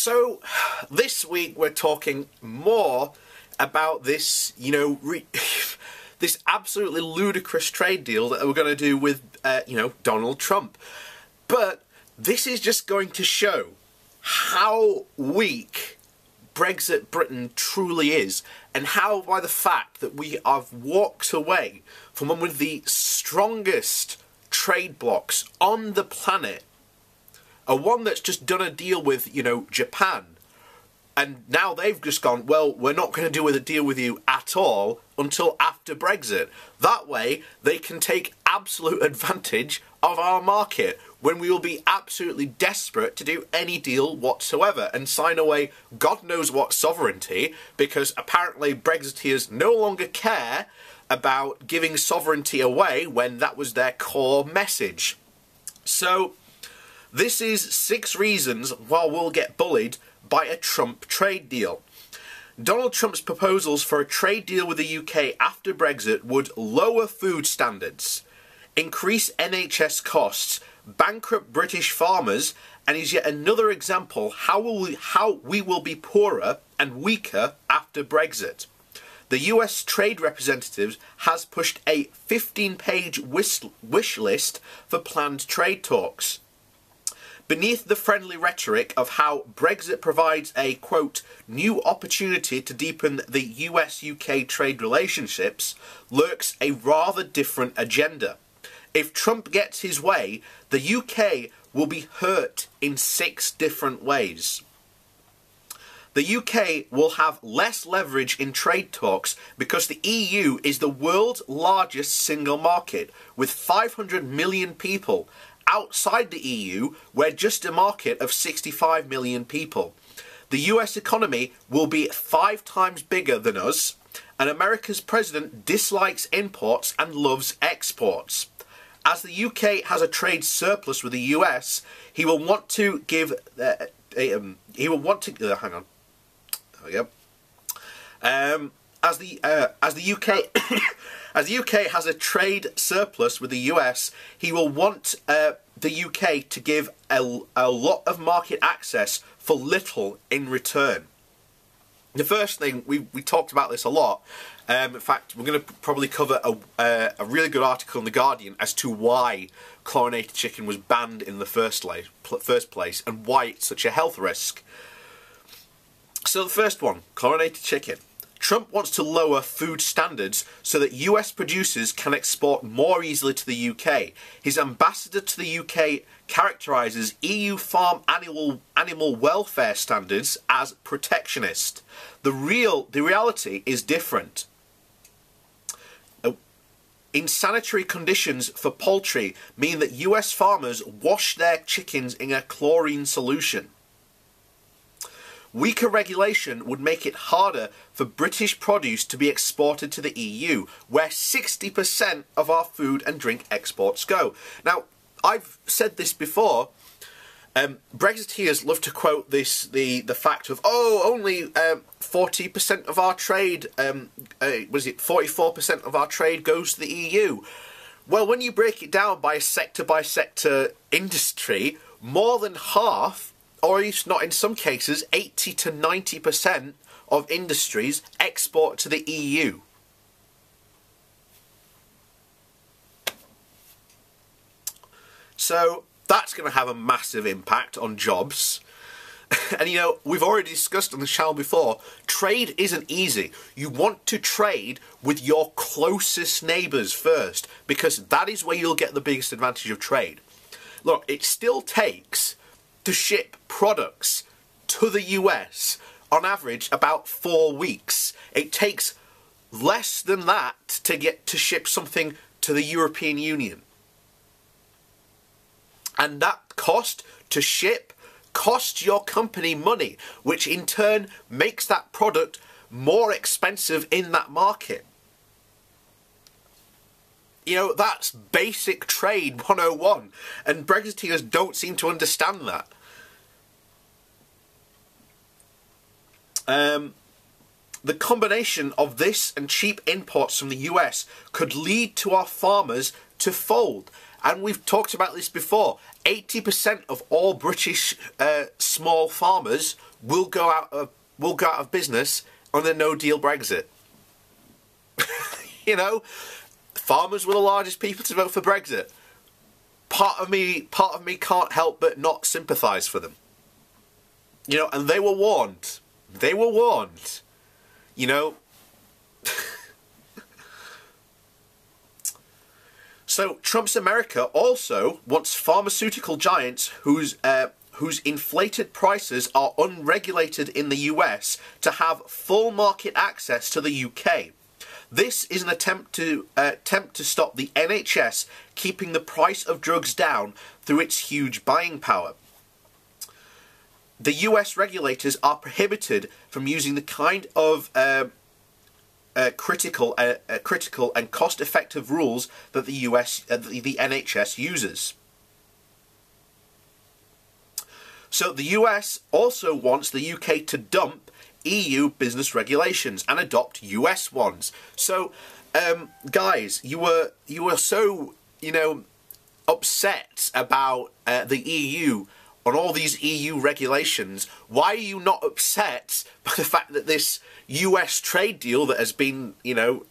So this week we're talking more about this, this absolutely ludicrous trade deal that we're going to do with, Donald Trump. But this is just going to show how weak Brexit Britain truly is, and how by the fact that we have walked away from one of the strongest trade blocs on the planet, a one that's just done a deal with, Japan, and now they've just gone, well, we're not going to do a deal with you at all until after Brexit. That way, they can take absolute advantage of our market when we will be absolutely desperate to do any deal whatsoever and sign away God knows what sovereignty, because apparently Brexiteers no longer care about giving sovereignty away when that was their core message. So this is 6 reasons why we'll get bullied by a Trump trade deal. Donald Trump's proposals for a trade deal with the UK after Brexit would lower food standards, increase NHS costs, bankrupt British farmers, and is yet another example how we will be poorer and weaker after Brexit. The US Trade Representative has pushed a 15-page wish list for planned trade talks. Beneath the friendly rhetoric of how Brexit provides a, quote, new opportunity to deepen the US-UK trade relationships, lurks a rather different agenda. If Trump gets his way, the UK will be hurt in 6 different ways. The UK will have less leverage in trade talks because the EU is the world's largest single market, with 500 million people. Outside the EU, we're just a market of 65 million people. The US economy will be 5 times bigger than us, and America's president dislikes imports and loves exports. As the UK has a trade surplus with the US, he will want to give. Hang on. There we go. As the UK as the UK has a trade surplus with the US, he will want the UK to give a lot of market access for little in return. The first thing, we talked about this a lot. In fact, we're going to probably cover a really good article in The Guardian as to why chlorinated chicken was banned in the first place and why it's such a health risk. So the first one, chlorinated chicken. Trump wants to lower food standards so that US producers can export more easily to the UK. His ambassador to the UK characterises EU farm animal welfare standards as protectionist. The reality is different. Insanitary conditions for poultry mean that US farmers wash their chickens in a chlorine solution. Weaker regulation would make it harder for British produce to be exported to the EU, where 60% of our food and drink exports go. Now, I've said this before. Brexiteers love to quote the fact of, only 40% of our trade, 44% of our trade goes to the EU. Well, when you break it down by sector industry, more than half, or if not in some cases, 80 to 90% of industries export to the EU. So that's going to have a massive impact on jobs. And we've already discussed on the channel before, trade isn't easy. You want to trade with your closest neighbours first, because that is where you'll get the biggest advantage of trade. Look, it still takes to ship products to the US on average about 4 weeks. It takes less than that to ship something to the European Union. And that cost to ship costs your company money, which in turn makes that product more expensive in that market. That's basic trade 101, and Brexiteers don't seem to understand that. The combination of this and cheap imports from the US could lead to our farmers to fold, And we've talked about this before. 80% of all British small farmers will go out of business on a no-deal Brexit. You know, farmers were the largest people to vote for Brexit. Part of me can't help but not sympathise for them. You know, and they were warned. They were warned. You know. So Trump's America also wants pharmaceutical giants whose inflated prices are unregulated in the US to have full market access to the UK. This is an attempt to stop the NHS keeping the price of drugs down through its huge buying power. The US regulators are prohibited from using the kind of critical and cost-effective rules that the NHS uses. So the US also wants the UK to dump EU business regulations and adopt US ones. So, guys, you were so, you know, upset about the EU on all these EU regulations. Why are you not upset by the fact that this US trade deal that has been, you know,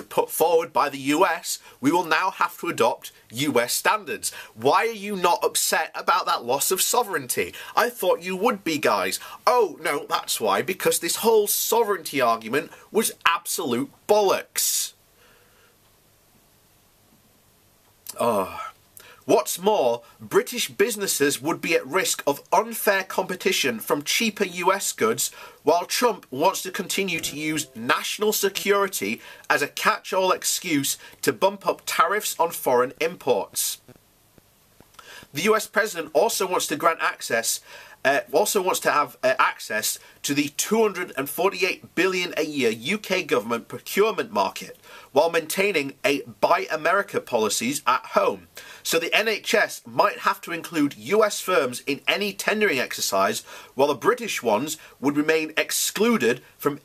put forward by the US, we will now have to adopt US standards? Why are you not upset about that loss of sovereignty? I thought you would be, guys. Oh, no, that's why, because this whole sovereignty argument was absolute bollocks. Oh. What's more, British businesses would be at risk of unfair competition from cheaper US goods, while Trump wants to continue to use national security as a catch-all excuse to bump up tariffs on foreign imports. The US president also wants to grant access, access to the $248 billion a year UK government procurement market, while maintaining a Buy America policies at home. So the NHS might have to include US firms in any tendering exercise, while the British ones would remain excluded from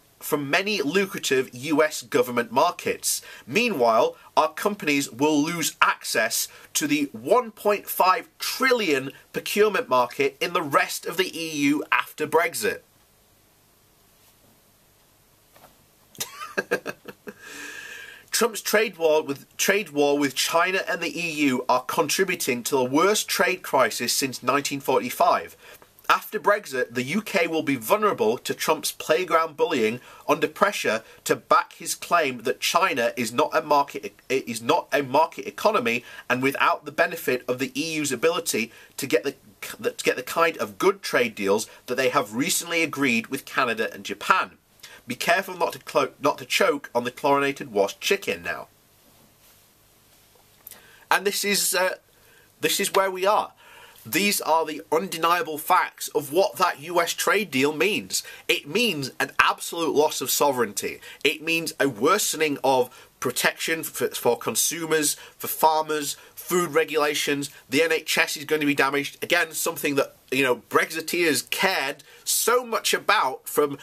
many lucrative US government markets. Meanwhile, our companies will lose access to the 1.5 trillion procurement market in the rest of the EU after Brexit. Trump's trade war with China and the EU are contributing to the worst trade crisis since 1945. After Brexit, the UK will be vulnerable to Trump's playground bullying, under pressure to back his claim that China is not a market economy, and without the benefit of the EU's ability to get the kind of good trade deals that they have recently agreed with Canada and Japan. Be careful not to choke on the chlorinated washed chicken now. And this is where we are. These are the undeniable facts of what that US trade deal means. It means an absolute loss of sovereignty. It means a worsening of protection for consumers, for farmers, food regulations. The NHS is going to be damaged. Again, something that, you know, Brexiteers cared so much about from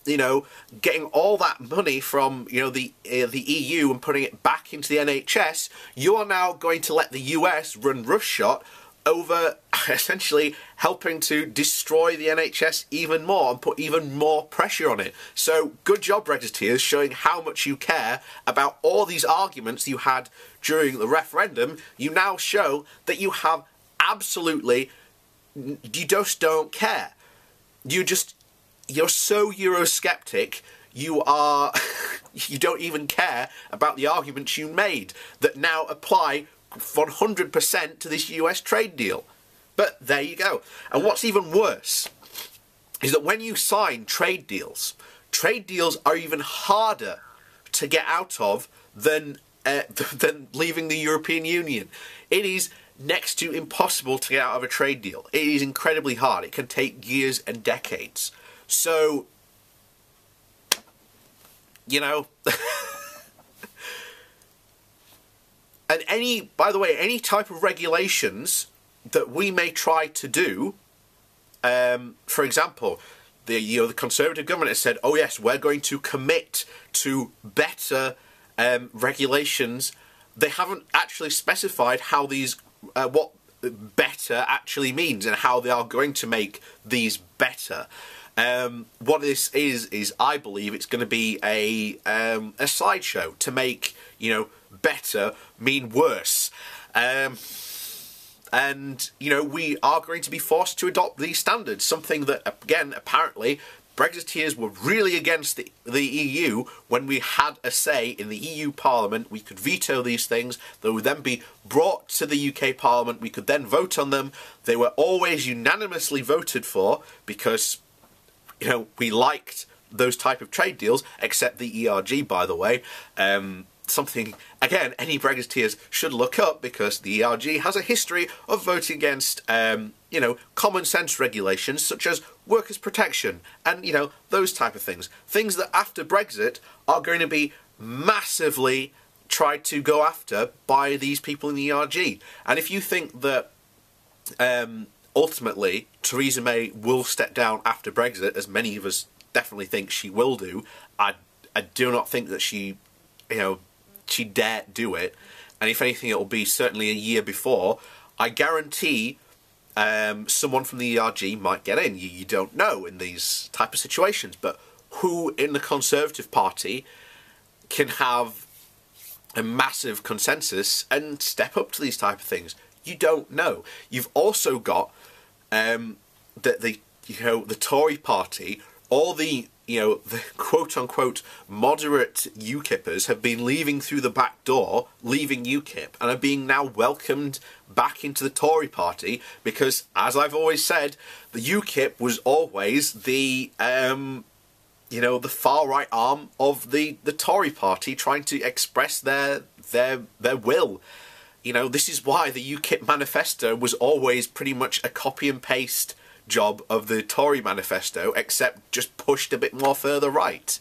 you know, getting all that money from, you know, the EU and putting it back into the NHS. You are now going to let the US run roughshod over essentially helping to destroy the NHS even more and put even more pressure on it. So good job, Brexiteers, showing how much you care about all these arguments you had during the referendum. You now show that you have absolutely, you just don't care. You're so Eurosceptic, you don't even care about the arguments you made that now apply 100% to this US trade deal. But there you go. And what's even worse is that when you sign trade deals are even harder to get out of than leaving the European Union. It is next to impossible to get out of a trade deal. It is incredibly hard. It can take years and decades. So, you know, and by the way, any type of regulations that we may try to do, for example, the Conservative government has said, oh yes, we're going to commit to better regulations they haven't actually specified how these, what better actually means and how they are going to make these better. What this is I believe it's going to be a slideshow to make, you know, better mean worse. And, you know, we are going to be forced to adopt these standards, something that, again, apparently, Brexiteers were really against the EU when we had a say in the EU Parliament. We could veto these things. They would then be brought to the UK Parliament. We could then vote on them. They were always unanimously voted for because, you know, we liked those type of trade deals, except the ERG, by the way. Something, again, any Brexiteers should look up because the ERG has a history of voting against, you know, common sense regulations such as workers' protection and, you know, those type of things. Things that after Brexit are going to be massively tried to go after by these people in the ERG. And if you think that ultimately Theresa May will step down after Brexit, as many of us definitely think she will do, I do not think that she, you know, she dare do it, and if anything it will be certainly a year before. I guarantee someone from the ERG might get in. You don't know in these type of situations, but who in the Conservative Party can have a massive consensus and step up to these type of things? You don't know. You've also got the Tory Party, all the, you know, the quote-unquote moderate UKIPers have been leaving through the back door, leaving UKIP, and are being now welcomed back into the Tory Party because, as I've always said, the UKIP was always the, you know, the far-right arm of the Tory Party trying to express their will. You know, this is why the UKIP manifesto was always pretty much a copy and paste job of the Tory manifesto, except just pushed a bit more further right.